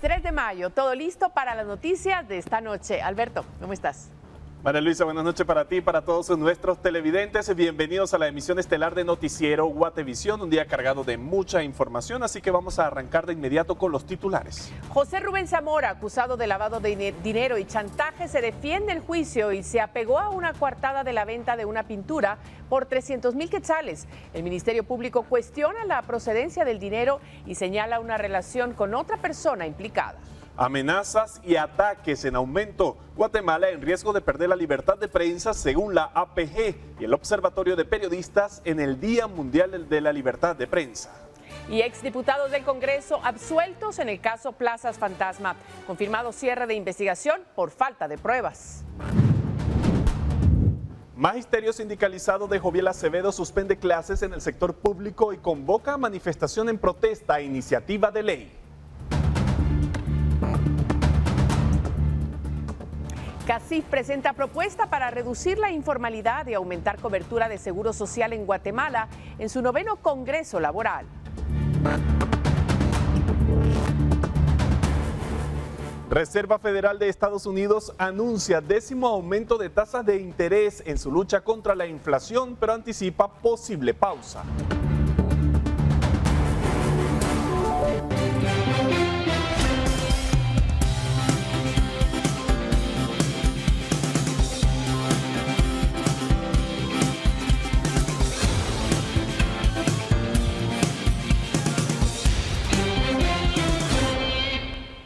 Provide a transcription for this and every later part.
3 de mayo, todo listo para las noticias de esta noche. Alberto, ¿cómo estás? María Luisa, buenas noches para ti y para todos nuestros televidentes. Bienvenidos a la emisión estelar de Noticiero Guatevisión, un día cargado de mucha información, así que vamos a arrancar de inmediato con los titulares. José Rubén Zamora, acusado de lavado de dinero y chantaje, se defiende el juicio y se apegó a una coartada de la venta de una pintura por 300,000 quetzales. El Ministerio Público cuestiona la procedencia del dinero y señala una relación con otra persona implicada. Amenazas y ataques en aumento. Guatemala en riesgo de perder la libertad de prensa según la APG y el Observatorio de Periodistas en el Día Mundial de la Libertad de Prensa. Y exdiputados del Congreso absueltos en el caso Plazas Fantasma. Confirmado cierre de investigación por falta de pruebas. Magisterio sindicalizado de Joviel Acevedo suspende clases en el sector público y convoca a manifestación en protesta a iniciativa de ley. CACIF presenta propuesta para reducir la informalidad y aumentar cobertura de seguro social en Guatemala en su 9º Congreso Laboral. Reserva Federal de Estados Unidos anuncia 10º aumento de tasas de interés en su lucha contra la inflación, pero anticipa posible pausa.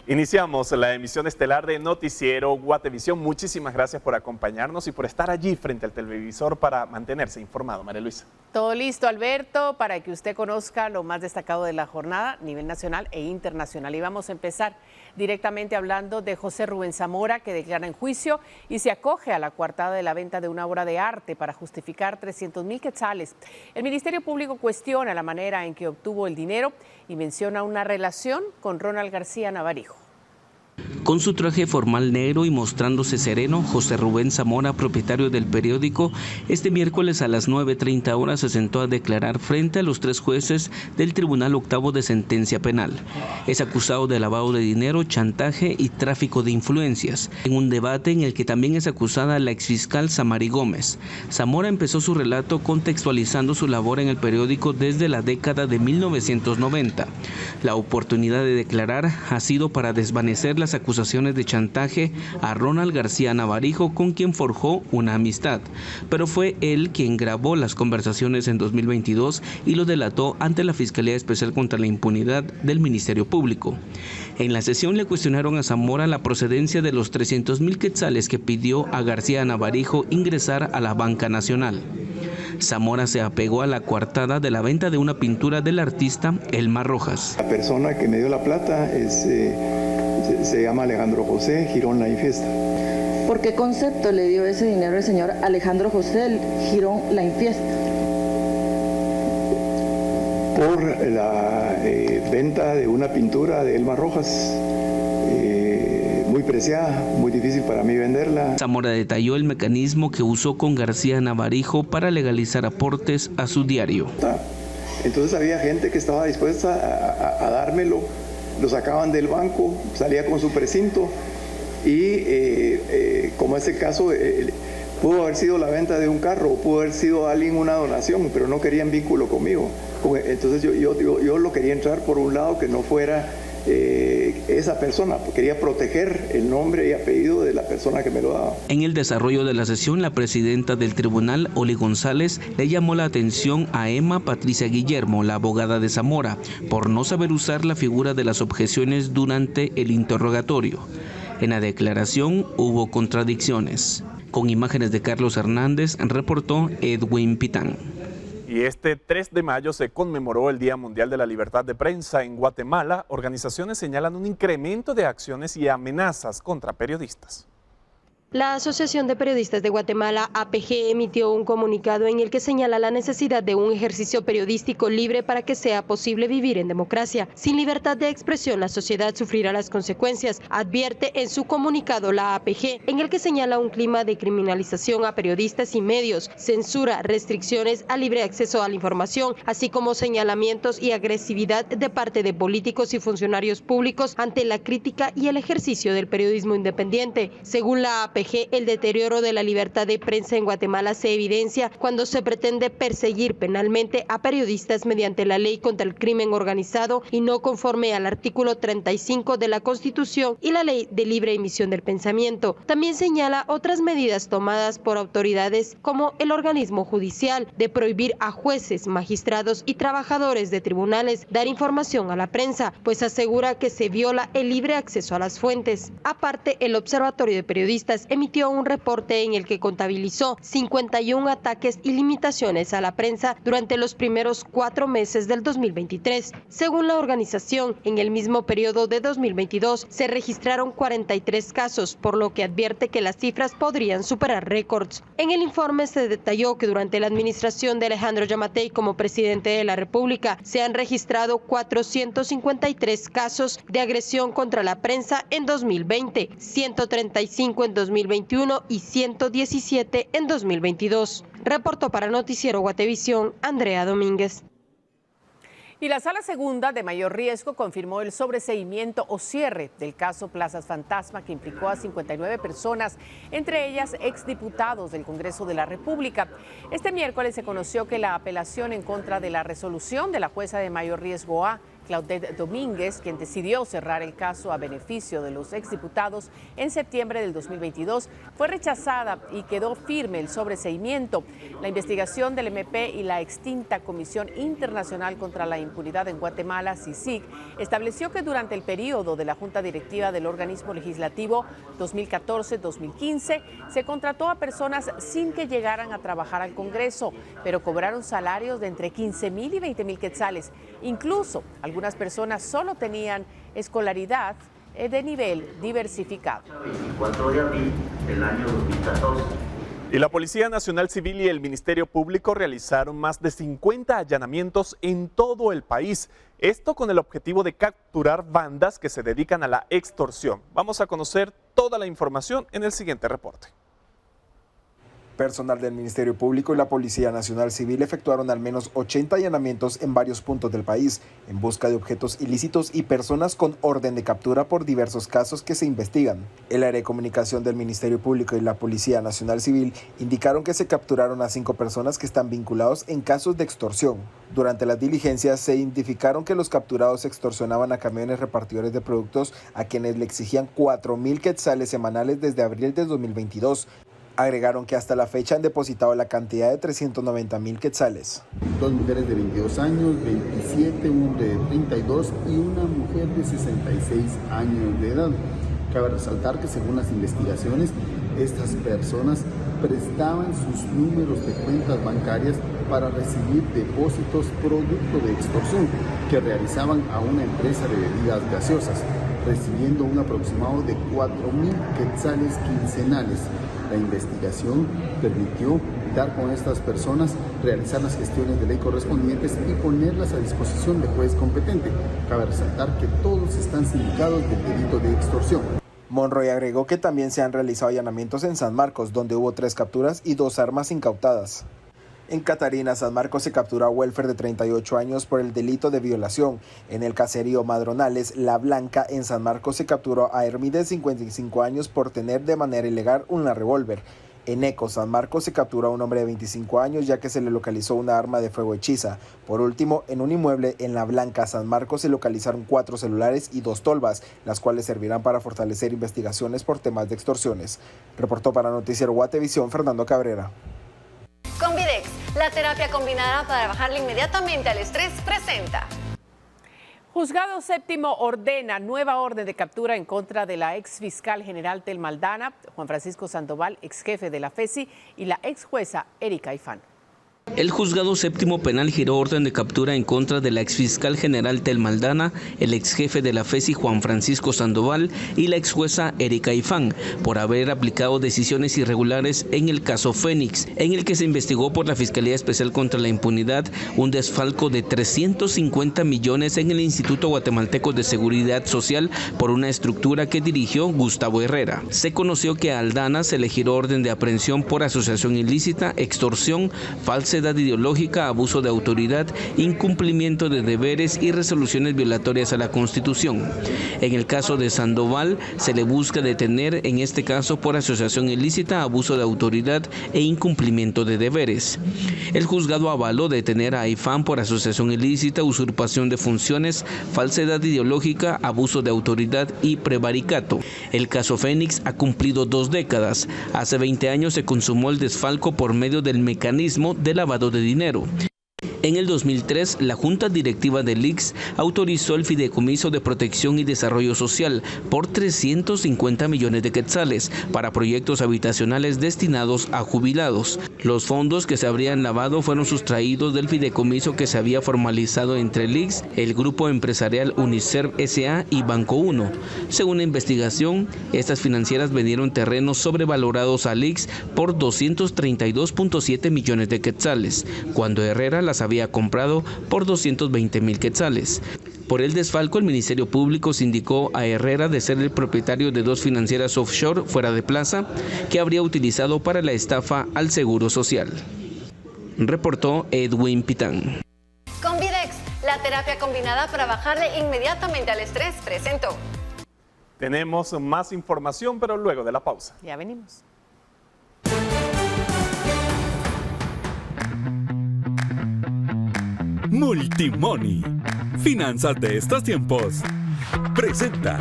Iniciamos la emisión estelar de Noticiero Guatevisión. Muchísimas gracias por acompañarnos y por estar allí frente al televisor para mantenerse informado. María Luisa. Todo listo, Alberto, para que usted conozca lo más destacado de la jornada a nivel nacional e internacional. Y vamos a empezar directamente hablando de José Rubén Zamora, que declara en juicio y se acoge a la coartada de la venta de una obra de arte para justificar 300,000 quetzales. El Ministerio Público cuestiona la manera en que obtuvo el dinero y menciona una relación con Ronald García Navarijo. Con su traje formal negro y mostrándose sereno, José Rubén Zamora, propietario del periódico, este miércoles a las 9:30 horas se sentó a declarar frente a los 3 jueces del Tribunal Octavo de Sentencia Penal. Es acusado de lavado de dinero, chantaje y tráfico de influencias, en un debate en el que también es acusada la exfiscal Samari Gómez. Zamora empezó su relato contextualizando su labor en el periódico desde la década de 1990. La oportunidad de declarar ha sido para desvanecer las acusaciones de chantaje a Ronald García Navarijo, con quien forjó una amistad, pero fue él quien grabó las conversaciones en 2022 y lo delató ante la Fiscalía Especial contra la Impunidad del Ministerio Público. En la sesión le cuestionaron a Zamora la procedencia de los 300,000 quetzales que pidió a García Navarijo ingresar a la banca nacional. Zamora se apegó a la coartada de la venta de una pintura del artista Elmar Rojas. La persona que me dio la plata se llama Alejandro José Girón La Infiesta. ¿Por qué concepto le dio ese dinero el señor Alejandro José Girón La Infiesta? Por la venta de una pintura de Elmar Rojas, muy preciada, muy difícil para mí venderla. Zamora detalló el mecanismo que usó con García Navarijo para legalizar aportes a su diario. Entonces había gente que estaba dispuesta a dármelo, lo sacaban del banco, salía con su precinto y como ese caso pudo haber sido la venta de un carro o pudo haber sido alguien una donación, pero no querían vínculo conmigo. Entonces yo lo quería entrar por un lado que no fuera esa persona, quería proteger el nombre y apellido de la persona que me lo daba. En el desarrollo de la sesión, la presidenta del tribunal, Oli González, le llamó la atención a Emma Patricia Guillermo, la abogada de Zamora, por no saber usar la figura de las objeciones durante el interrogatorio. En la declaración hubo contradicciones. Con imágenes de Carlos Hernández, reportó Edwin Pitán. Y este 3 de mayo se conmemoró el Día Mundial de la Libertad de Prensa en Guatemala. Organizaciones señalan un incremento de acciones y amenazas contra periodistas. La Asociación de Periodistas de Guatemala, APG, emitió un comunicado en el que señala la necesidad de un ejercicio periodístico libre para que sea posible vivir en democracia. Sin libertad de expresión, la sociedad sufrirá las consecuencias, advierte en su comunicado la APG, en el que señala un clima de criminalización a periodistas y medios, censura, restricciones al libre acceso a la información, así como señalamientos y agresividad de parte de políticos y funcionarios públicos ante la crítica y el ejercicio del periodismo independiente. Según la APG, el deterioro de la libertad de prensa en Guatemala se evidencia cuando se pretende perseguir penalmente a periodistas mediante la ley contra el crimen organizado y no conforme al artículo 35 de la Constitución y la ley de libre emisión del pensamiento. También señala otras medidas tomadas por autoridades como el organismo judicial de prohibir a jueces, magistrados y trabajadores de tribunales dar información a la prensa, pues asegura que se viola el libre acceso a las fuentes. Aparte, el Observatorio de Periodistas emitió un reporte en el que contabilizó 51 ataques y limitaciones a la prensa durante los primeros 4 meses del 2023. Según la organización, en el mismo periodo de 2022 se registraron 43 casos, por lo que advierte que las cifras podrían superar récords. En el informe se detalló que durante la administración de Alejandro Yamatei como presidente de la República se han registrado 453 casos de agresión contra la prensa en 2020, 135 en 2021 y 117 en 2022. Reportó para Noticiero Guatevisión, Andrea Domínguez. Y la Sala Segunda de Mayor Riesgo confirmó el sobreseimiento o cierre del caso Plazas Fantasma, que implicó a 59 personas, entre ellas exdiputados del Congreso de la República. Este miércoles se conoció que la apelación en contra de la resolución de la jueza de Mayor Riesgo A, Claudette Domínguez, quien decidió cerrar el caso a beneficio de los exdiputados en septiembre del 2022, fue rechazada y quedó firme el sobreseimiento. La investigación del MP y la extinta Comisión Internacional contra la Impunidad en Guatemala, CICIG, estableció que durante el periodo de la Junta Directiva del organismo legislativo 2014-2015 se contrató a personas sin que llegaran a trabajar al Congreso, pero cobraron salarios de entre 15,000 y 20,000 quetzales. Incluso algunas personas solo tenían escolaridad de nivel diversificado. 24 de abril del año 2014. Y la Policía Nacional Civil y el Ministerio Público realizaron más de 50 allanamientos en todo el país. Esto con el objetivo de capturar bandas que se dedican a la extorsión. Vamos a conocer toda la información en el siguiente reporte. Personal del Ministerio Público y la Policía Nacional Civil efectuaron al menos 80 allanamientos en varios puntos del país en busca de objetos ilícitos y personas con orden de captura por diversos casos que se investigan. El área de comunicación del Ministerio Público y la Policía Nacional Civil indicaron que se capturaron a 5 personas que están vinculados en casos de extorsión. Durante las diligencias se identificaron que los capturados extorsionaban a camiones repartidores de productos a quienes le exigían 4,000 quetzales semanales desde abril de 2022. Agregaron que hasta la fecha han depositado la cantidad de 390,000 quetzales. 2 mujeres de 22 años, 27, un hombre de 32 y una mujer de 66 años de edad. Cabe resaltar que según las investigaciones, estas personas prestaban sus números de cuentas bancarias para recibir depósitos producto de extorsión que realizaban a una empresa de bebidas gaseosas, recibiendo un aproximado de 4,000 quetzales quincenales. La investigación permitió dar con estas personas, realizar las gestiones de ley correspondientes y ponerlas a disposición del juez competente. Cabe resaltar que todos están sindicados del delito de extorsión. Monroy agregó que también se han realizado allanamientos en San Marcos, donde hubo 3 capturas y 2 armas incautadas. En Catarina, San Marcos, se capturó a Welfer de 38 años por el delito de violación. En el caserío Madronales, La Blanca, en San Marcos, se capturó a Hermí de 55 años por tener de manera ilegal una revólver. En Eco, San Marcos, se capturó a un hombre de 25 años ya que se le localizó una arma de fuego hechiza. Por último, en un inmueble en La Blanca, San Marcos, se localizaron 4 celulares y 2 tolvas, las cuales servirán para fortalecer investigaciones por temas de extorsiones. Reportó para Noticiero Guatevisión, Fernando Cabrera. Convidex, la terapia combinada para bajarle inmediatamente al estrés, presenta. Juzgado Séptimo ordena nueva orden de captura en contra de la ex fiscal general Tel Maldana, Juan Francisco Sandoval, ex jefe de la FESI, y la ex jueza Erika Ifán. El juzgado séptimo penal giró orden de captura en contra de la exfiscal general Telma Aldana, el exjefe de la FESI Juan Francisco Sandoval y la exjueza Erika Ifán por haber aplicado decisiones irregulares en el caso Fénix, en el que se investigó por la Fiscalía Especial contra la Impunidad un desfalco de 350 millones en el Instituto Guatemalteco de Seguridad Social por una estructura que dirigió Gustavo Herrera. Se conoció que a Aldana se le giró orden de aprehensión por asociación ilícita, extorsión, falsedad ideológica, abuso de autoridad, incumplimiento de deberes y resoluciones violatorias a la Constitución. En el caso de Sandoval, se le busca detener, en este caso por asociación ilícita, abuso de autoridad e incumplimiento de deberes. El juzgado avaló detener a Ifán por asociación ilícita, usurpación de funciones, falsedad ideológica, abuso de autoridad y prevaricato. El caso Fénix ha cumplido 2 décadas. Hace 20 años se consumó el desfalco por medio del mecanismo de lavado de dinero. En el 2003, la Junta Directiva del ICS autorizó el Fideicomiso de Protección y Desarrollo Social por 350 millones de quetzales para proyectos habitacionales destinados a jubilados. Los fondos que se habrían lavado fueron sustraídos del fideicomiso que se había formalizado entre el ICS, el grupo empresarial Uniserv S.A. y Banco 1. Según la investigación, estas financieras vendieron terrenos sobrevalorados al ICS por 232.7 millones de quetzales, cuando Herrera las había comprado por 220,000 quetzales. Por el desfalco, el Ministerio Público sindicó a Herrera de ser el propietario de 2 financieras offshore fuera de plaza que habría utilizado para la estafa al Seguro Social. Reportó Edwin Pitán. Convidex, la terapia combinada para bajarle inmediatamente al estrés, presentó. Tenemos más información, pero luego de la pausa. Ya venimos. Multimoney, finanzas de estos tiempos, presenta.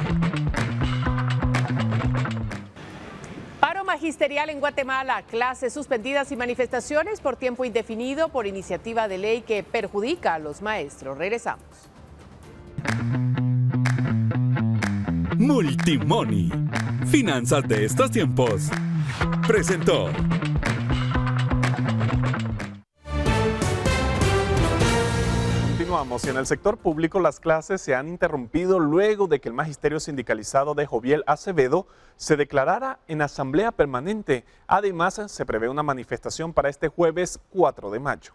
Paro magisterial en Guatemala, clases suspendidas y manifestaciones por tiempo indefinido por iniciativa de ley que perjudica a los maestros. Regresamos. Multimoney, finanzas de estos tiempos, presentó. Continuamos. Y en el sector público las clases se han interrumpido luego de que el magisterio sindicalizado de Joviel Acevedo se declarara en asamblea permanente. Además, se prevé una manifestación para este jueves 4 de mayo.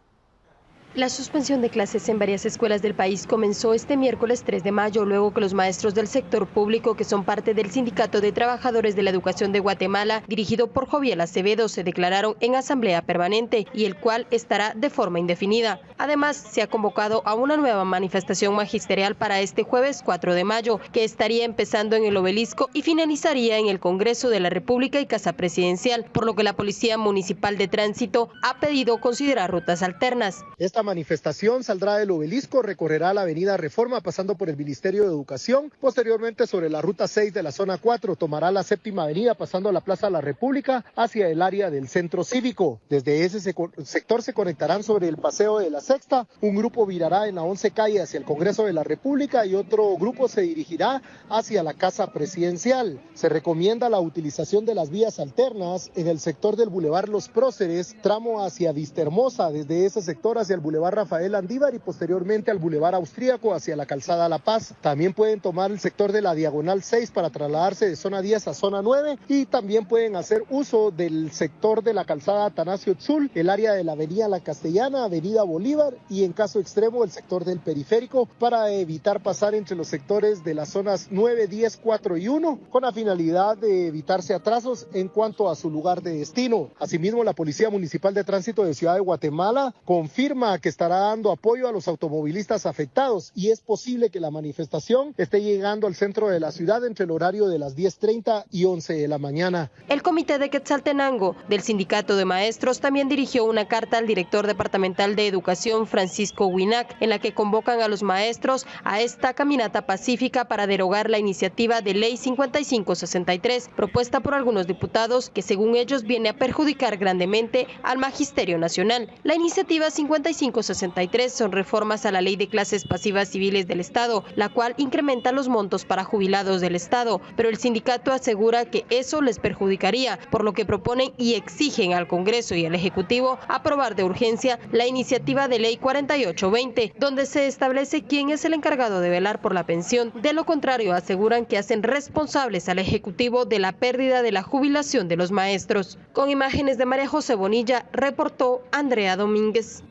La suspensión de clases en varias escuelas del país comenzó este miércoles 3 de mayo, luego que los maestros del sector público, que son parte del Sindicato de Trabajadores de la Educación de Guatemala, dirigido por Joviel Acevedo, se declararon en asamblea permanente y el cual estará de forma indefinida. Además, se ha convocado a una nueva manifestación magisterial para este jueves 4 de mayo, que estaría empezando en el Obelisco y finalizaría en el Congreso de la República y Casa Presidencial, por lo que la Policía Municipal de Tránsito ha pedido considerar rutas alternas. Esta manifestación saldrá del Obelisco, recorrerá la avenida Reforma pasando por el Ministerio de Educación, posteriormente sobre la ruta 6 de la zona 4 tomará la séptima avenida pasando a la Plaza de la República hacia el área del Centro Cívico. Desde ese sector se conectarán sobre el Paseo de la Sexta, un grupo virará en la 11 calle hacia el Congreso de la República y otro grupo se dirigirá hacia la Casa Presidencial. Se recomienda la utilización de las vías alternas en el sector del Boulevard Los Próceres, tramo hacia Vistahermosa, desde ese sector hacia el Boulevard Rafael Andívar y posteriormente al Boulevard Austríaco hacia la Calzada La Paz. También pueden tomar el sector de la Diagonal 6 para trasladarse de zona 10 a zona 9 y también pueden hacer uso del sector de la Calzada Atanasio Tzul, el área de la Avenida La Castellana, Avenida Bolívar y en caso extremo el sector del Periférico para evitar pasar entre los sectores de las zonas 9, 10, 4 y 1 con la finalidad de evitarse atrasos en cuanto a su lugar de destino. Asimismo, la Policía Municipal de Tránsito de Ciudad de Guatemala confirma que estará dando apoyo a los automovilistas afectados y es posible que la manifestación esté llegando al centro de la ciudad entre el horario de las 10:30 y 11 de la mañana. El comité de Quetzaltenango del Sindicato de Maestros también dirigió una carta al director departamental de Educación, Francisco Huinac, en la que convocan a los maestros a esta caminata pacífica para derogar la iniciativa de ley 5563, propuesta por algunos diputados que según ellos viene a perjudicar grandemente al Magisterio Nacional. La iniciativa 55 4563 son reformas a la Ley de Clases Pasivas Civiles del Estado, la cual incrementa los montos para jubilados del Estado, pero el sindicato asegura que eso les perjudicaría, por lo que proponen y exigen al Congreso y al Ejecutivo aprobar de urgencia la iniciativa de Ley 4820, donde se establece quién es el encargado de velar por la pensión. De lo contrario, aseguran que hacen responsables al Ejecutivo de la pérdida de la jubilación de los maestros. Con imágenes de María José Bonilla, reportó Andrea Domínguez.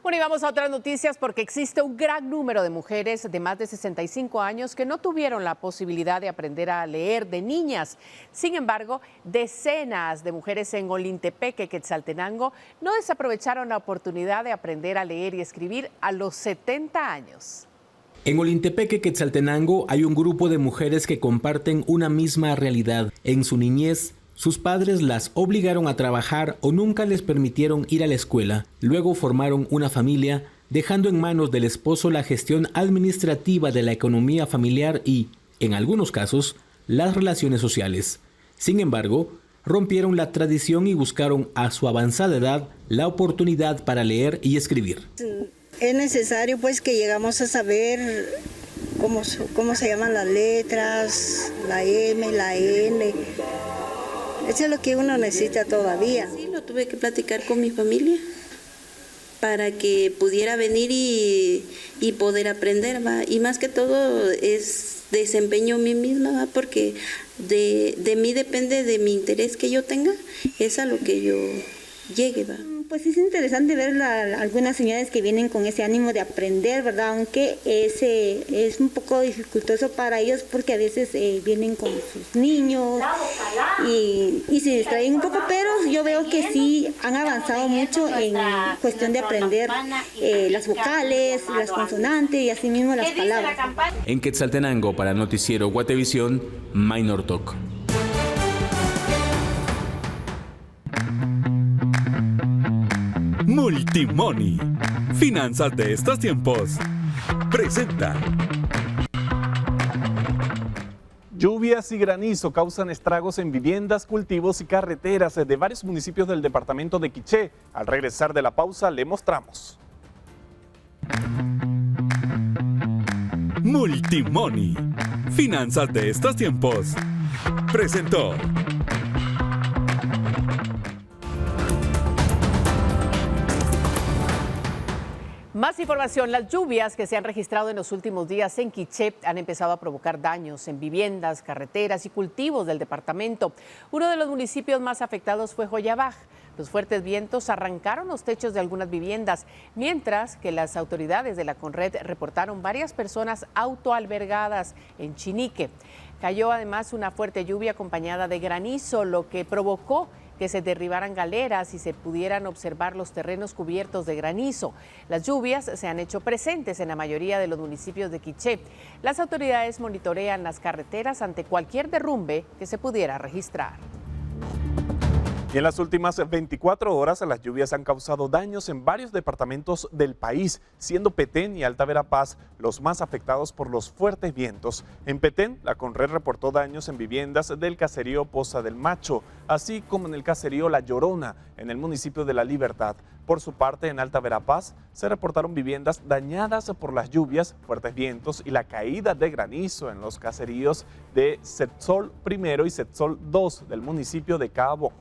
Bueno, y vamos a otras noticias porque existe un gran número de mujeres de más de 65 años que no tuvieron la posibilidad de aprender a leer de niñas. Sin embargo, decenas de mujeres en Olintepeque, Quetzaltenango, no desaprovecharon la oportunidad de aprender a leer y escribir a los 70 años. En Olintepeque, Quetzaltenango, hay un grupo de mujeres que comparten una misma realidad. En su niñez, sus padres las obligaron a trabajar o nunca les permitieron ir a la escuela. Luego formaron una familia, dejando en manos del esposo la gestión administrativa de la economía familiar y, en algunos casos, las relaciones sociales. Sin embargo, rompieron la tradición y buscaron a su avanzada edad la oportunidad para leer y escribir. Es necesario pues que llegamos a saber cómo se llaman las letras, la M, la N. Eso es lo que uno necesita todavía. Sí, lo tuve que platicar con mi familia para que pudiera venir y poder aprender, ¿va? Y más que todo es desempeño a mí misma, ¿va? Porque de mí depende de mi interés que yo tenga, es a lo que yo llegue, ¿va? Pues es interesante ver algunas señoras que vienen con ese ánimo de aprender, ¿verdad? Aunque es un poco dificultoso para ellos porque a veces vienen con sus niños y se distraen un poco, pero yo veo que sí han avanzado mucho en cuestión de aprender las vocales, las consonantes y así mismo las palabras. En Quetzaltenango, para el noticiero Guatevisión, Minor Talk. Multimoney. Finanzas de estos tiempos. Presenta. Lluvias y granizo causan estragos en viviendas, cultivos y carreteras de varios municipios del departamento de Quiché. Al regresar de la pausa le mostramos. Multimoney. Finanzas de estos tiempos. Presentó. Más información, las lluvias que se han registrado en los últimos días en Quiché han empezado a provocar daños en viviendas, carreteras y cultivos del departamento. Uno de los municipios más afectados fue Joyabaj. Los fuertes vientos arrancaron los techos de algunas viviendas, mientras que las autoridades de la Conred reportaron varias personas autoalbergadas en Chinique. Cayó además una fuerte lluvia acompañada de granizo, lo que provocó que se derribaran galeras y se pudieran observar los terrenos cubiertos de granizo. Las lluvias se han hecho presentes en la mayoría de los municipios de Quiché. Las autoridades monitorean las carreteras ante cualquier derrumbe que se pudiera registrar. Y en las últimas 24 horas, las lluvias han causado daños en varios departamentos del país, siendo Petén y Alta Verapaz los más afectados por los fuertes vientos. En Petén, la Conred reportó daños en viviendas del caserío Poza del Macho, así como en el caserío La Llorona, en el municipio de La Libertad. Por su parte, en Alta Verapaz, se reportaron viviendas dañadas por las lluvias, fuertes vientos y la caída de granizo en los caseríos de Setzol I y Setzol II del municipio de Cabo.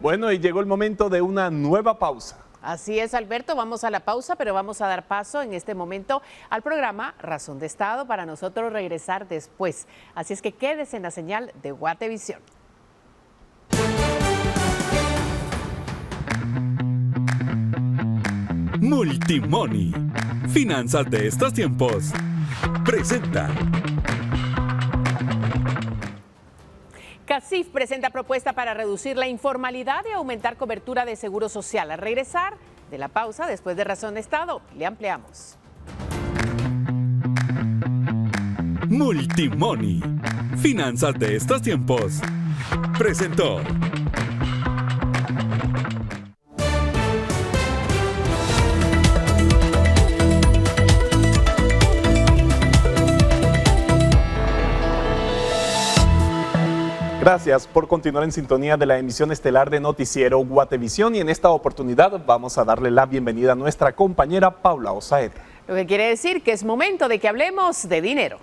Bueno, y llegó el momento de una nueva pausa. Así es, Alberto, vamos a la pausa, pero vamos a dar paso en este momento al programa Razón de Estado para nosotros regresar después. Así es que quédese en la señal de Guatevisión. Multimoney. Finanzas de estos tiempos. Presenta. CACIF presenta propuesta para reducir la informalidad y aumentar cobertura de seguro social. Al regresar de la pausa, después de Razón de Estado, le ampliamos. Multimoney. Finanzas de estos tiempos. Presentó. Gracias por continuar en sintonía de la emisión estelar de Noticiero Guatevisión y en esta oportunidad vamos a darle la bienvenida a nuestra compañera Paula Osaeta. Lo que quiere decir que es momento de que hablemos de dinero.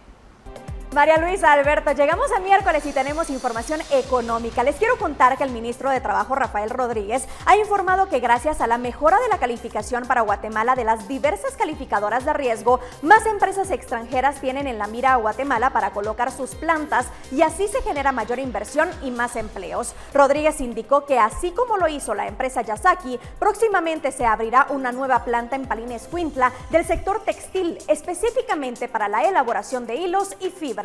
María Luisa, Alberto, llegamos a miércoles y tenemos información económica. Les quiero contar que el ministro de Trabajo, Rafael Rodríguez, ha informado que gracias a la mejora de la calificación para Guatemala de las diversas calificadoras de riesgo, más empresas extranjeras tienen en la mira a Guatemala para colocar sus plantas y así se genera mayor inversión y más empleos. Rodríguez indicó que así como lo hizo la empresa Yasaki, próximamente se abrirá una nueva planta en Palín Escuintla del sector textil, específicamente para la elaboración de hilos y fibras.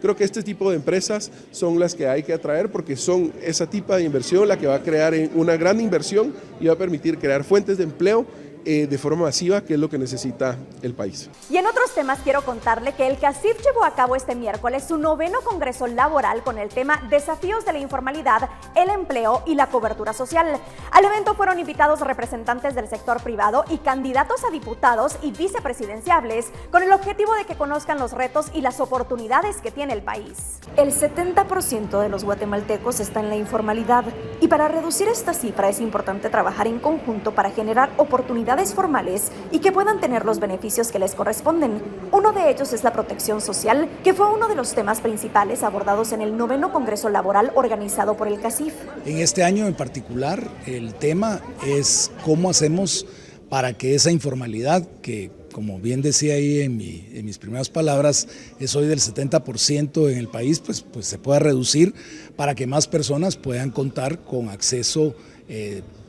Creo que este tipo de empresas son las que hay que atraer porque son esa tipo de inversión la que va a crear una gran inversión y va a permitir crear fuentes de empleo de forma masiva, que es lo que necesita el país. Y en otros temas quiero contarle que el CACIF llevó a cabo este miércoles su 9º Congreso Laboral con el tema Desafíos de la Informalidad, el Empleo y la Cobertura Social. Al evento fueron invitados representantes del sector privado y candidatos a diputados y vicepresidenciables con el objetivo de que conozcan los retos y las oportunidades que tiene el país. El 70% de los guatemaltecos está en la informalidad y para reducir esta cifra es importante trabajar en conjunto para generar oportunidades formales y que puedan tener los beneficios que les corresponden. Uno de ellos es la protección social, que fue uno de los temas principales abordados en el 9º Congreso Laboral organizado por el CACIF. En este año en particular, el tema es cómo hacemos para que esa informalidad, que como bien decía ahí en mis primeras palabras, es hoy del 70% en el país, pues se pueda reducir para que más personas puedan contar con acceso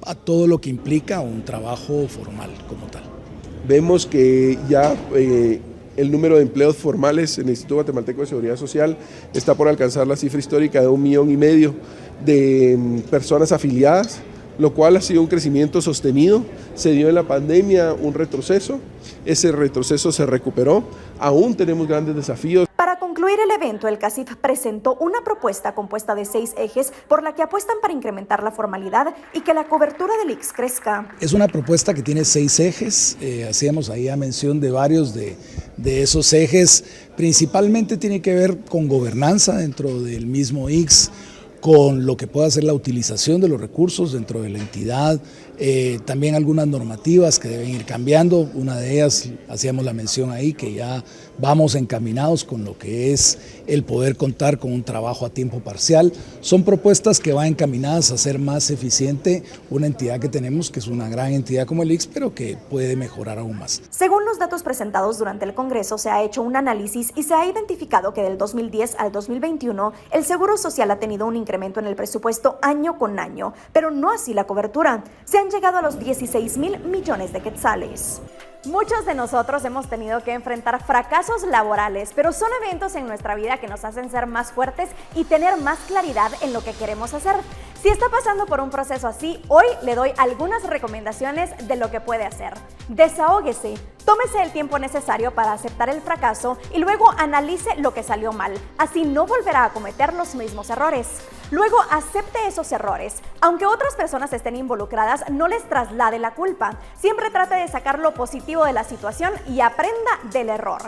a todo lo que implica un trabajo formal como tal. Vemos que ya el número de empleos formales en el Instituto Guatemalteco de Seguridad Social está por alcanzar la cifra histórica de 1,5 millones de personas afiliadas, lo cual ha sido un crecimiento sostenido. Se dio en la pandemia un retroceso, ese retroceso se recuperó, aún tenemos grandes desafíos. Para concluir el evento, el CACIF presentó una propuesta compuesta de 6 ejes por la que apuestan para incrementar la formalidad y que la cobertura del ICS crezca. Es una propuesta que tiene 6 ejes, hacíamos ahí a mención de varios de esos ejes, principalmente tiene que ver con gobernanza dentro del mismo ICS, con lo que pueda ser la utilización de los recursos dentro de la entidad, también algunas normativas que deben ir cambiando. Una de ellas, hacíamos la mención ahí, que ya vamos encaminados con lo que es el poder contar con un trabajo a tiempo parcial. Son propuestas que van encaminadas a hacer más eficiente una entidad que tenemos, que es una gran entidad como el ICS, pero que puede mejorar aún más. Según los datos presentados durante el Congreso, se ha hecho un análisis y se ha identificado que del 2010 al 2021, el Seguro Social ha tenido un incremento en el presupuesto año con año, pero no así la cobertura. Se han llegado a los 16,000 millones de quetzales. Muchos de nosotros hemos tenido que enfrentar fracasos laborales, pero son eventos en nuestra vida que nos hacen ser más fuertes y tener más claridad en lo que queremos hacer. Si está pasando por un proceso así, hoy le doy algunas recomendaciones de lo que puede hacer. Desahóguese, tómese el tiempo necesario para aceptar el fracaso y luego analice lo que salió mal, así no volverá a cometer los mismos errores. Luego acepte esos errores. Aunque otras personas estén involucradas, no les traslade la culpa. Siempre trate de sacar lo positivo de la situación y aprenda del error.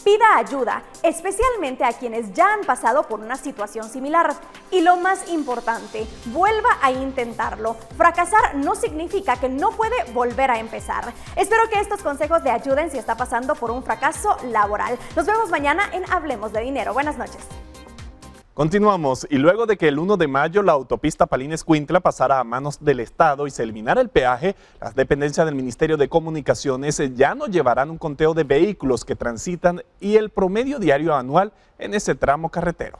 Pida ayuda, especialmente a quienes ya han pasado por una situación similar. Y lo más importante, vuelva a intentarlo. Fracasar no significa que no puede volver a empezar. Espero que estos consejos le ayuden si está pasando por un fracaso laboral. Nos vemos mañana en Hablemos de Dinero. Buenas noches. Continuamos, y luego de que el 1 de mayo la autopista Palín-Escuintla pasara a manos del Estado y se eliminara el peaje, las dependencias del Ministerio de Comunicaciones ya no llevarán un conteo de vehículos que transitan y el promedio diario anual en ese tramo carretero.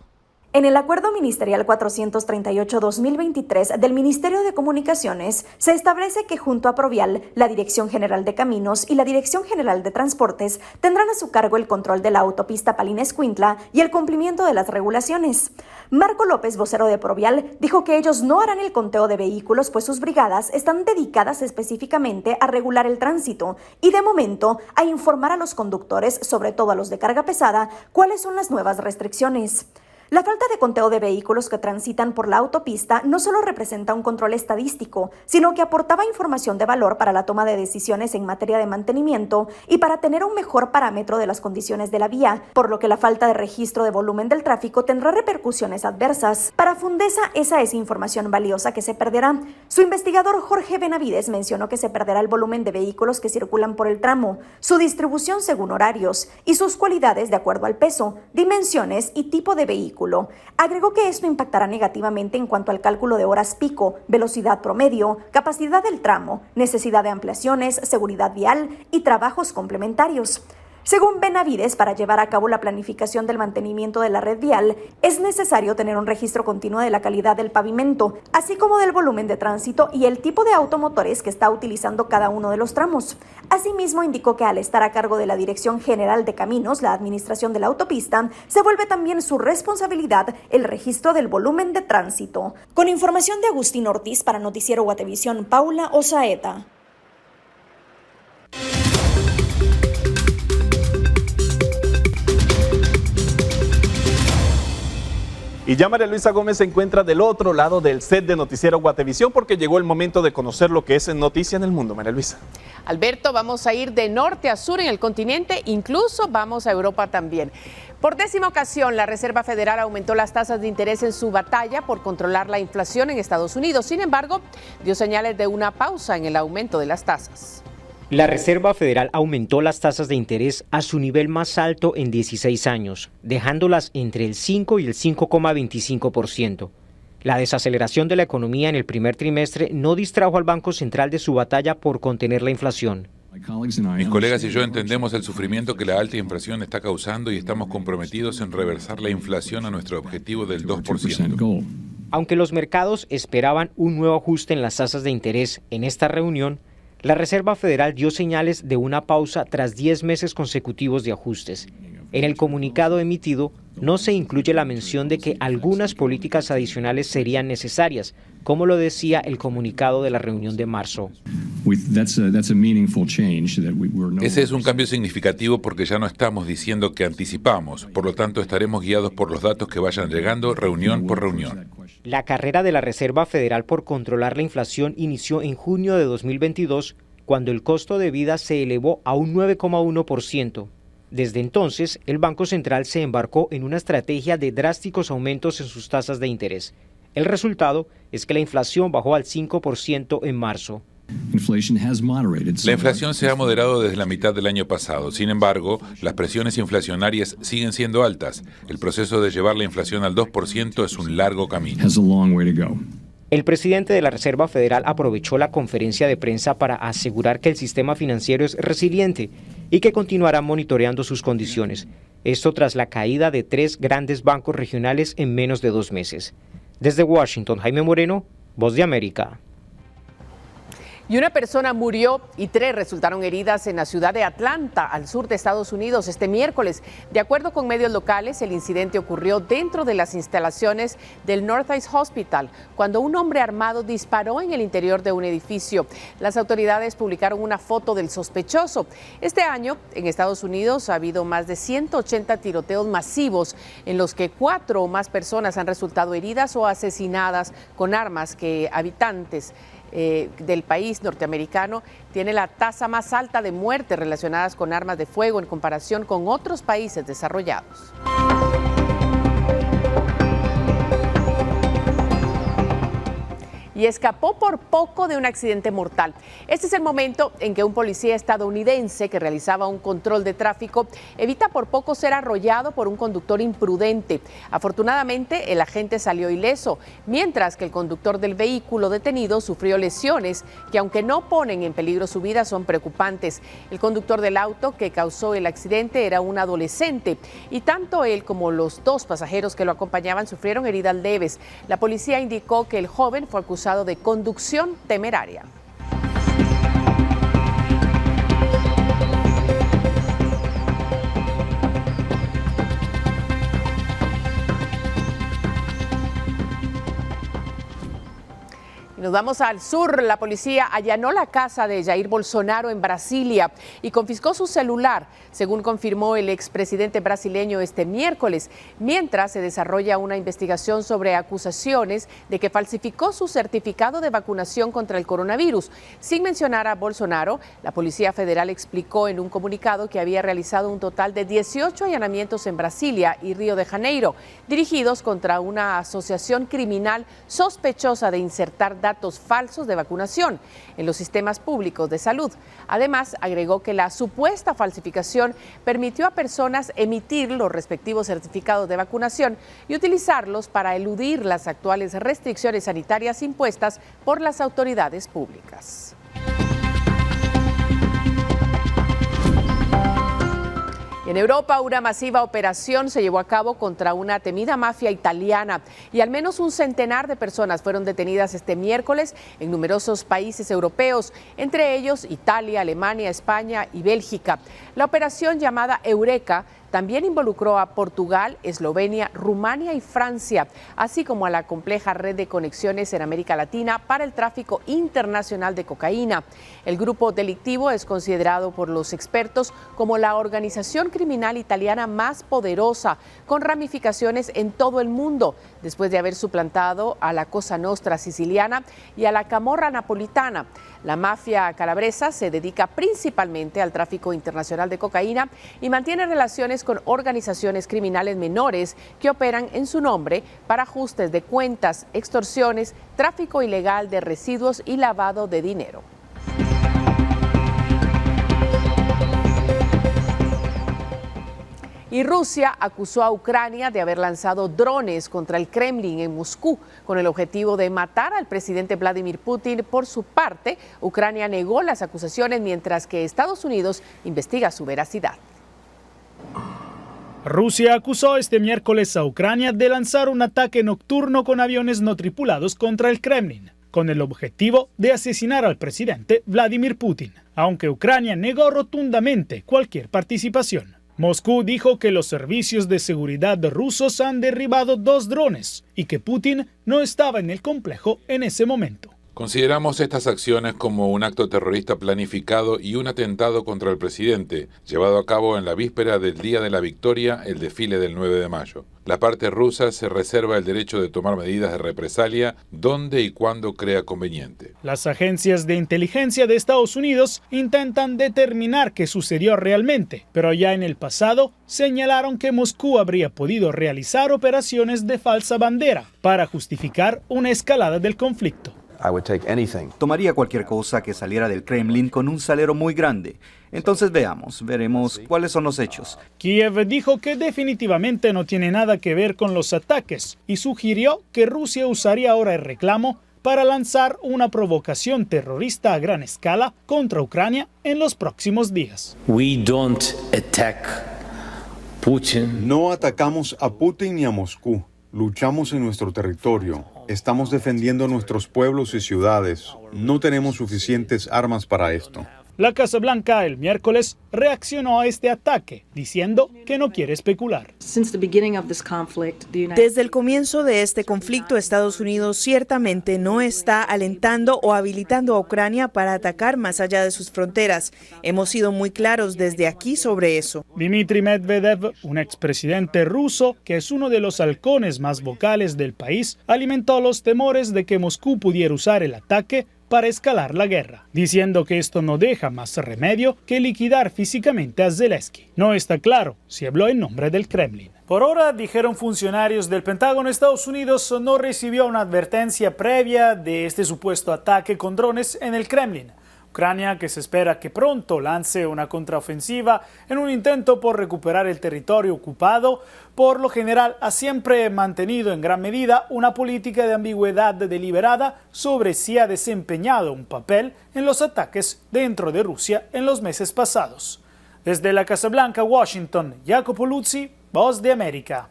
En el Acuerdo Ministerial 438-2023 del Ministerio de Comunicaciones se establece que junto a Provial, la Dirección General de Caminos y la Dirección General de Transportes tendrán a su cargo el control de la autopista Palín-Escuintla y el cumplimiento de las regulaciones. Marco López, vocero de Provial, dijo que ellos no harán el conteo de vehículos, pues sus brigadas están dedicadas específicamente a regular el tránsito y de momento a informar a los conductores, sobre todo a los de carga pesada, cuáles son las nuevas restricciones. La falta de conteo de vehículos que transitan por la autopista no solo representa un control estadístico, sino que aportaba información de valor para la toma de decisiones en materia de mantenimiento y para tener un mejor parámetro de las condiciones de la vía, por lo que la falta de registro de volumen del tráfico tendrá repercusiones adversas. Para Fundesa, esa es información valiosa que se perderá. Su investigador Jorge Benavides mencionó que se perderá el volumen de vehículos que circulan por el tramo, su distribución según horarios y sus cualidades de acuerdo al peso, dimensiones y tipo de vehículo. Agregó que esto impactará negativamente en cuanto al cálculo de horas pico, velocidad promedio, capacidad del tramo, necesidad de ampliaciones, seguridad vial y trabajos complementarios. Según Benavides, para llevar a cabo la planificación del mantenimiento de la red vial, es necesario tener un registro continuo de la calidad del pavimento, así como del volumen de tránsito y el tipo de automotores que está utilizando cada uno de los tramos. Asimismo, indicó que al estar a cargo de la Dirección General de Caminos, la administración de la autopista, se vuelve también su responsabilidad el registro del volumen de tránsito. Con información de Agustín Ortiz para Noticiero Guatevisión, Paula Osaeta. Y ya María Luisa Gómez se encuentra del otro lado del set de Noticiero Guatevisión porque llegó el momento de conocer lo que es noticia en el mundo. María Luisa. Alberto, vamos a ir de norte a sur en el continente, incluso vamos a Europa también. Por 10ª ocasión, la Reserva Federal aumentó las tasas de interés en su batalla por controlar la inflación en Estados Unidos. Sin embargo, dio señales de una pausa en el aumento de las tasas. La Reserva Federal aumentó las tasas de interés a su nivel más alto en 16 años, dejándolas entre el 5 y el 5,25%. La desaceleración de la economía en el primer trimestre no distrajo al Banco Central de su batalla por contener la inflación. Mis colegas y yo entendemos el sufrimiento que la alta inflación está causando y estamos comprometidos en reversar la inflación a nuestro objetivo del 2%. Aunque los mercados esperaban un nuevo ajuste en las tasas de interés en esta reunión, la Reserva Federal dio señales de una pausa tras 10 meses consecutivos de ajustes. En el comunicado emitido no se incluye la mención de que algunas políticas adicionales serían necesarias, como lo decía el comunicado de la reunión de marzo. Ese es un cambio significativo porque ya no estamos diciendo que anticipamos, por lo tanto estaremos guiados por los datos que vayan llegando reunión por reunión. La carrera de la Reserva Federal por controlar la inflación inició en junio de 2022, cuando el costo de vida se elevó a un 9,1%. Desde entonces, el Banco Central se embarcó en una estrategia de drásticos aumentos en sus tasas de interés. El resultado es que la inflación bajó al 5% en marzo. La inflación se ha moderado desde la mitad del año pasado. Sin embargo, las presiones inflacionarias siguen siendo altas. El proceso de llevar la inflación al 2% es un largo camino. El presidente de la Reserva Federal aprovechó la conferencia de prensa para asegurar que el sistema financiero es resiliente y que continuará monitoreando sus condiciones. Esto tras la caída de 3 grandes bancos regionales en menos de 2 meses. Desde Washington, Jaime Moreno, Voz de América. Y una persona murió y 3 resultaron heridas en la ciudad de Atlanta, al sur de Estados Unidos, este miércoles. De acuerdo con medios locales, el incidente ocurrió dentro de las instalaciones del Northeast Hospital, cuando un hombre armado disparó en el interior de un edificio. Las autoridades publicaron una foto del sospechoso. Este año, en Estados Unidos, ha habido más de 180 tiroteos masivos, en los que 4 o más personas han resultado heridas o asesinadas con armas que habitantes del país norteamericano tiene la tasa más alta de muertes relacionadas con armas de fuego en comparación con otros países desarrollados. y escapó por poco de un accidente mortal. Este es el momento en que un policía estadounidense que realizaba un control de tráfico evita por poco ser arrollado por un conductor imprudente. Afortunadamente, el agente salió ileso, mientras que el conductor del vehículo detenido sufrió lesiones que, aunque no ponen en peligro su vida, son preocupantes. El conductor del auto que causó el accidente era un adolescente y tanto él como los dos pasajeros que lo acompañaban sufrieron heridas leves. La policía indicó que el joven fue acusado de conducción temeraria. Nos vamos al sur. La policía allanó la casa de Jair Bolsonaro en Brasilia y confiscó su celular, según confirmó el expresidente brasileño este miércoles, mientras se desarrolla una investigación sobre acusaciones de que falsificó su certificado de vacunación contra el coronavirus. Sin mencionar a Bolsonaro, la Policía Federal explicó en un comunicado que había realizado un total de 18 allanamientos en Brasilia y Río de Janeiro, dirigidos contra una asociación criminal sospechosa de insertar datos falsos de vacunación en los sistemas públicos de salud. Además, agregó que la supuesta falsificación permitió a personas emitir los respectivos certificados de vacunación y utilizarlos para eludir las actuales restricciones sanitarias impuestas por las autoridades públicas. En Europa, una masiva operación se llevó a cabo contra una temida mafia italiana y al menos un centenar de personas fueron detenidas este miércoles en numerosos países europeos, entre ellos Italia, Alemania, España y Bélgica. La operación, llamada Eureka, también involucró a Portugal, Eslovenia, Rumania y Francia, así como a la compleja red de conexiones en América Latina para el tráfico internacional de cocaína. El grupo delictivo es considerado por los expertos como la organización criminal italiana más poderosa, con ramificaciones en todo el mundo, después de haber suplantado a la Cosa Nostra siciliana y a la Camorra napolitana. La mafia calabresa se dedica principalmente al tráfico internacional de cocaína y mantiene relaciones con organizaciones criminales menores que operan en su nombre para ajustes de cuentas, extorsiones, tráfico ilegal de residuos y lavado de dinero. Y Rusia acusó a Ucrania de haber lanzado drones contra el Kremlin en Moscú con el objetivo de matar al presidente Vladimir Putin. Por su parte, Ucrania negó las acusaciones, mientras que Estados Unidos investiga su veracidad. Rusia acusó este miércoles a Ucrania de lanzar un ataque nocturno con aviones no tripulados contra el Kremlin, con el objetivo de asesinar al presidente Vladimir Putin, aunque Ucrania negó rotundamente cualquier participación. Moscú dijo que los servicios de seguridad rusos han derribado 2 drones y que Putin no estaba en el complejo en ese momento. Consideramos estas acciones como un acto terrorista planificado y un atentado contra el presidente, llevado a cabo en la víspera del Día de la Victoria, el desfile del 9 de mayo. La parte rusa se reserva el derecho de tomar medidas de represalia donde y cuando crea conveniente. Las agencias de inteligencia de Estados Unidos intentan determinar qué sucedió realmente, pero ya en el pasado señalaron que Moscú habría podido realizar operaciones de falsa bandera para justificar una escalada del conflicto. Tomaría cualquier cosa que saliera del Kremlin con un salero muy grande. Entonces veremos cuáles son los hechos. Kiev dijo que definitivamente no tiene nada que ver con los ataques y sugirió que Rusia usaría ahora el reclamo para lanzar una provocación terrorista a gran escala contra Ucrania en los próximos días. No atacamos a Putin ni a Moscú. Luchamos en nuestro territorio. Estamos defendiendo nuestros pueblos y ciudades. No tenemos suficientes armas para esto. La Casa Blanca el miércoles reaccionó a este ataque, diciendo que no quiere especular. Desde el comienzo de este conflicto, Estados Unidos ciertamente no está alentando o habilitando a Ucrania para atacar más allá de sus fronteras. Hemos sido muy claros desde aquí sobre eso. Dmitry Medvedev, un expresidente ruso que es uno de los halcones más vocales del país, alimentó los temores de que Moscú pudiera usar el ataque para escalar la guerra, diciendo que esto no deja más remedio que liquidar físicamente a Zelensky. No está claro si habló en nombre del Kremlin. Por ahora, dijeron funcionarios del Pentágono, Estados Unidos no recibió una advertencia previa de este supuesto ataque con drones en el Kremlin. Ucrania, que se espera que pronto lance una contraofensiva en un intento por recuperar el territorio ocupado, por lo general ha siempre mantenido en gran medida una política de ambigüedad deliberada sobre si ha desempeñado un papel en los ataques dentro de Rusia en los meses pasados. Desde la Casa Blanca, Washington, Jacopo Luzzi, Voz de América.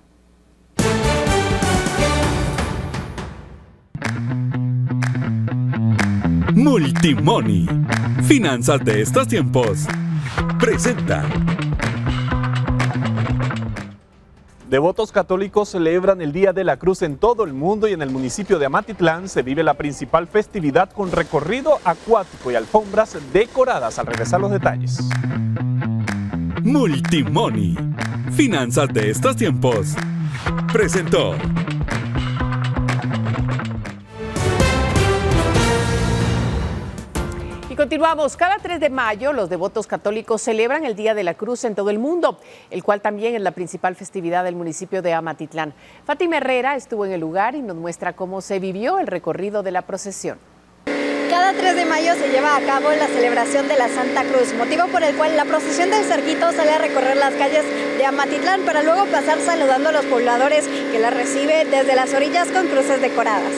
Multimoney. Finanzas de estos tiempos. Presenta. Devotos católicos celebran el Día de la Cruz en todo el mundo y en el municipio de Amatitlán se vive la principal festividad con recorrido acuático y alfombras decoradas. Al regresar los detalles. Multimoney. Finanzas de estos tiempos. Presentó. Y continuamos. Cada 3 de mayo los devotos católicos celebran el Día de la Cruz en todo el mundo, el cual también es la principal festividad del municipio de Amatitlán. Fátima Herrera estuvo en el lugar y nos muestra cómo se vivió el recorrido de la procesión. Cada 3 de mayo se lleva a cabo la celebración de la Santa Cruz, motivo por el cual la procesión del Cerquito sale a recorrer las calles de Amatitlán para luego pasar saludando a los pobladores que la recibe desde las orillas con cruces decoradas.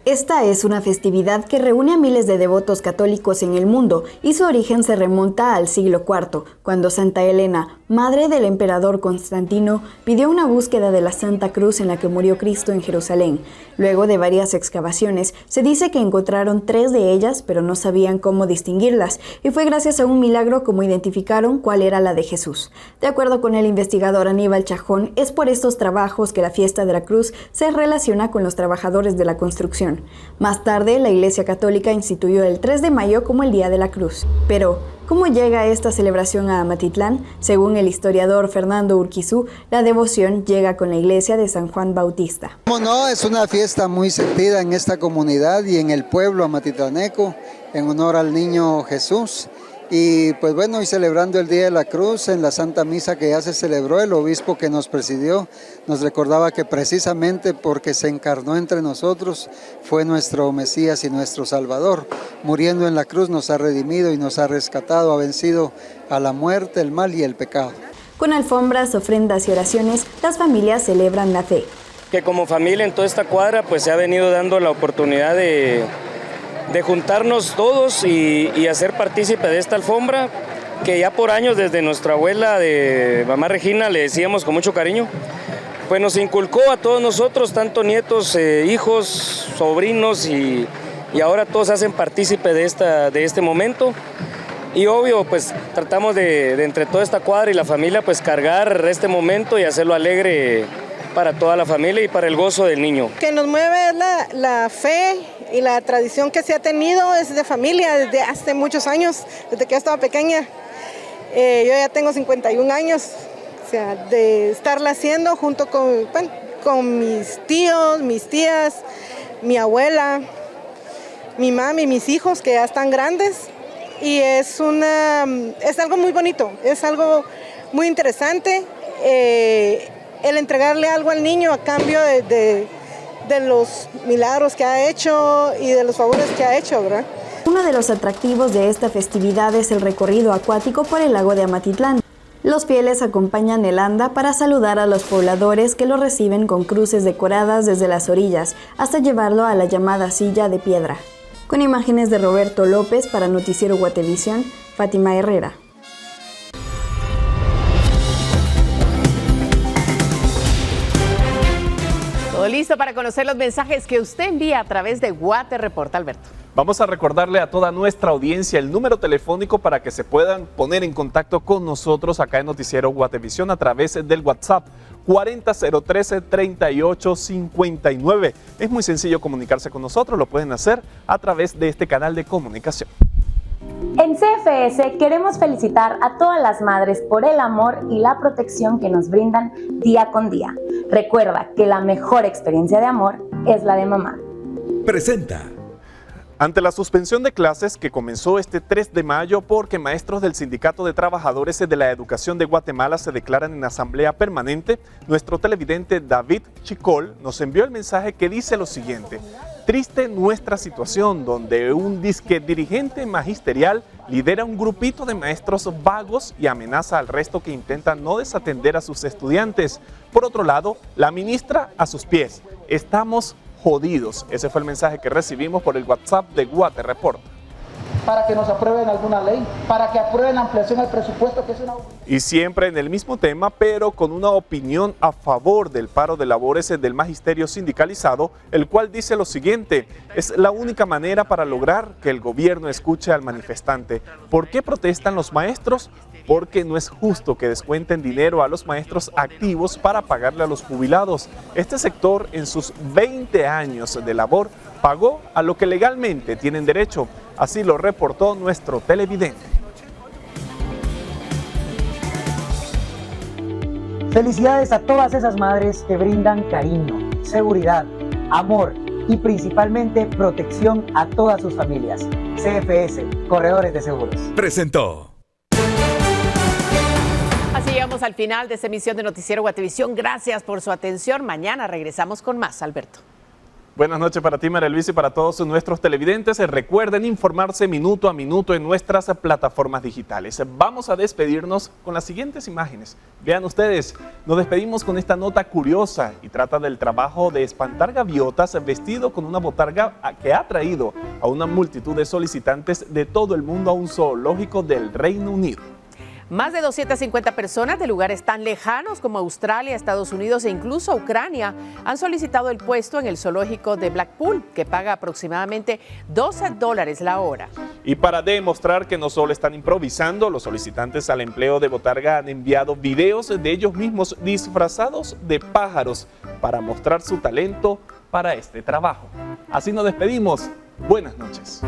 Esta es una festividad que reúne a miles de devotos católicos en el mundo y su origen se remonta al siglo IV, cuando Santa Elena, madre del emperador Constantino, pidió una búsqueda de la Santa Cruz en la que murió Cristo en Jerusalén. Luego de varias excavaciones, se dice que encontraron 3 de ellas, pero no sabían cómo distinguirlas, y fue gracias a un milagro como identificaron cuál era la de Jesús. De acuerdo con el investigador Aníbal Chajón, es por estos trabajos que la fiesta de la Cruz se relaciona con los trabajadores de la construcción. Más tarde, la Iglesia Católica instituyó el 3 de mayo como el Día de la Cruz. Pero, ¿cómo llega esta celebración a Amatitlán? Según el historiador Fernando Urquizú, la devoción llega con la iglesia de San Juan Bautista. No, es una fiesta muy sentida en esta comunidad y en el pueblo amatitlaneco, en honor al niño Jesús. Y pues bueno, y celebrando el Día de la Cruz, en la Santa Misa que ya se celebró, el obispo que nos presidió nos recordaba que precisamente porque se encarnó entre nosotros, fue nuestro Mesías y nuestro Salvador. Muriendo en la cruz nos ha redimido y nos ha rescatado, ha vencido a la muerte, el mal y el pecado. Con alfombras, ofrendas y oraciones, las familias celebran la fe. Que como familia en toda esta cuadra pues se ha venido dando la oportunidad de juntarnos todos y hacer partícipe de esta alfombra que ya por años desde nuestra abuela de mamá Regina le decíamos con mucho cariño, pues nos inculcó a todos nosotros, tanto nietos, hijos, sobrinos y ahora todos hacen partícipe de este momento y obvio pues tratamos de entre toda esta cuadra y la familia pues cargar este momento y hacerlo alegre para toda la familia y para el gozo del niño. Que nos mueve la fe y la tradición que se ha tenido es de familia desde hace muchos años, desde que yo estaba pequeña. Yo ya tengo 51 años, o sea, de estarla haciendo junto con mis tíos, mis tías, mi abuela, mi mami, mis hijos que ya están grandes. Y es algo muy bonito, es algo muy interesante. El entregarle algo al niño a cambio de los milagros que ha hecho y de los favores que ha hecho, ¿verdad? Uno de los atractivos de esta festividad es el recorrido acuático por el lago de Amatitlán. Los fieles acompañan el anda para saludar a los pobladores que lo reciben con cruces decoradas desde las orillas hasta llevarlo a la llamada silla de piedra. Con imágenes de Roberto López para Noticiero Guatevisión, Fátima Herrera. Todo listo para conocer los mensajes que usted envía a través de Guate Reporta, Alberto. Vamos a recordarle a toda nuestra audiencia el número telefónico para que se puedan poner en contacto con nosotros acá en Noticiero Guatevisión a través del WhatsApp 40-013-3859. Es muy sencillo comunicarse con nosotros, lo pueden hacer a través de este canal de comunicación. En CFS queremos felicitar a todas las madres por el amor y la protección que nos brindan día con día. Recuerda que la mejor experiencia de amor es la de mamá. Presenta. Ante la suspensión de clases que comenzó este 3 de mayo porque maestros del Sindicato de Trabajadores de la Educación de Guatemala se declaran en asamblea permanente, nuestro televidente David Chicol nos envió el mensaje que dice lo siguiente: triste nuestra situación donde un disque dirigente magisterial lidera un grupito de maestros vagos y amenaza al resto que intentan no desatender a sus estudiantes. Por otro lado, la ministra a sus pies. Estamos jodidos. Ese fue el mensaje que recibimos por el WhatsApp de Guate Report. Para que nos aprueben alguna ley, para que aprueben la ampliación al presupuesto, que es una... Y siempre en el mismo tema, pero con una opinión a favor del paro de labores del magisterio sindicalizado, el cual dice lo siguiente: es la única manera para lograr que el gobierno escuche al manifestante. ¿Por qué protestan los maestros? Porque no es justo que descuenten dinero a los maestros activos para pagarle a los jubilados. Este sector, en sus 20 años de labor, pagó a lo que legalmente tienen derecho. Así lo reportó nuestro televidente. Felicidades a todas esas madres que brindan cariño, seguridad, amor y principalmente protección a todas sus familias. CFS, Corredores de Seguros. Presentó. Así llegamos al final de esta emisión de Noticiero Guatevisión. Gracias por su atención. Mañana regresamos con más, Alberto. Buenas noches para ti, María Luisa, y para todos nuestros televidentes. Recuerden informarse minuto a minuto en nuestras plataformas digitales. Vamos a despedirnos con las siguientes imágenes. Vean ustedes, nos despedimos con esta nota curiosa y trata del trabajo de espantar gaviotas vestido con una botarga que ha traído a una multitud de solicitantes de todo el mundo a un zoológico del Reino Unido. Más de 250 personas de lugares tan lejanos como Australia, Estados Unidos e incluso Ucrania han solicitado el puesto en el zoológico de Blackpool, que paga aproximadamente $12 la hora. Y para demostrar que no solo están improvisando, los solicitantes al empleo de botarga han enviado videos de ellos mismos disfrazados de pájaros para mostrar su talento para este trabajo. Así nos despedimos. Buenas noches.